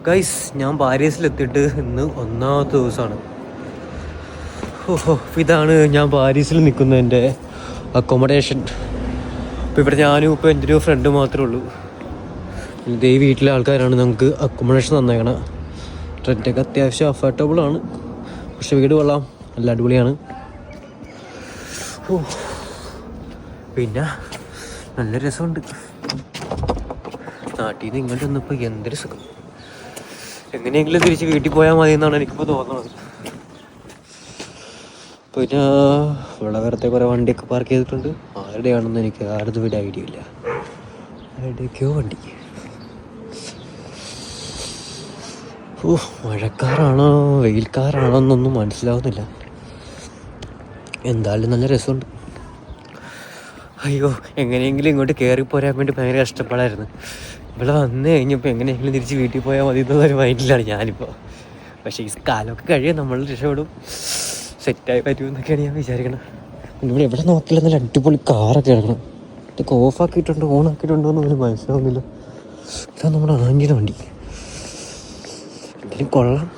Guys, ഞാൻ പാരീസിലെത്തിയിട്ട് ഇന്ന് ഒന്നാമത്തെ ദിവസമാണ്. ഓഹോ, ഇതാണ് ഞാൻ പാരീസിൽ നിൽക്കുന്നതിൻ്റെ അക്കോമഡേഷൻ. ഇപ്പോൾ ഇവിടെ ഞാനും ഇപ്പോൾ എൻ്റെ ഒരു ഫ്രണ്ട് മാത്രമേ ഉള്ളൂ. ഇതേ വീട്ടിലെ ആൾക്കാരാണ് നമുക്ക് അക്കോമഡേഷൻ തന്നേക്കണം. റെൻ്റൊക്കെ അത്യാവശ്യം അഫോർഡബിളാണ്, പക്ഷെ വീട് കൊള്ളാം, നല്ല അടിപൊളിയാണ്. ഓ, പിന്നെ നല്ല രസമുണ്ട്. നാട്ടിൽ നിന്ന് ഇങ്ങോട്ട് വന്നപ്പോൾ എന്തൊരു സുഖം. എങ്ങനെയെങ്കിലും തിരിച്ച് വീട്ടിൽ പോയാൽ മതി എന്നാണ് എനിക്കിപ്പോൾ തോന്നുന്നത്. പിന്നെ ഇവിടെ വേറത്തെ കുറേ വണ്ടിയൊക്കെ പാർക്ക് ചെയ്തിട്ടുണ്ട്. ആരുടെയാണെന്ന് എനിക്ക് ആരുടെ ഒരു ഐഡിയ ഇല്ല. ആരുടെയൊക്കെയോ വണ്ടി. ഓ, മഴക്കാറാണോ വെയിൽക്കാറാണോ എന്നൊന്നും മനസ്സിലാവുന്നില്ല. എന്തായാലും നല്ല രസമുണ്ട്. അയ്യോ, എങ്ങനെയെങ്കിലും ഇങ്ങോട്ട് കയറിപ്പോരാൻ വേണ്ടി ഭയങ്കര കഷ്ടപ്പാടായിരുന്നു. ഇവിടെ വന്നു കഴിഞ്ഞപ്പോൾ എങ്ങനെയെങ്കിലും തിരിച്ച് വീട്ടിൽ പോയാൽ മതി എന്നൊരു മൈൻഡിലാണ് ഞാനിപ്പോൾ. പക്ഷേ ഈ കാലമൊക്കെ കഴിയാൻ നമ്മൾ രക്ഷപ്പെടും, സെറ്റായി പറ്റുമെന്നൊക്കെയാണ് ഞാൻ വിചാരിക്കണം. ഇവിടെ എവിടെ നോക്കില്ല നല്ല അടിപൊളി കാറൊക്കെ ഇറങ്ങണം. ഇതൊക്കെ ഓഫാക്കിയിട്ടുണ്ടോ ഓണാക്കിയിട്ടുണ്ടോ എന്നൊന്നും മനസ്സിലാവുന്നില്ല. ഇതാണ് നമ്മുടെ ആഞ്ഞിയുടെ വണ്ടി. എങ്കിലും കൊള്ളാം.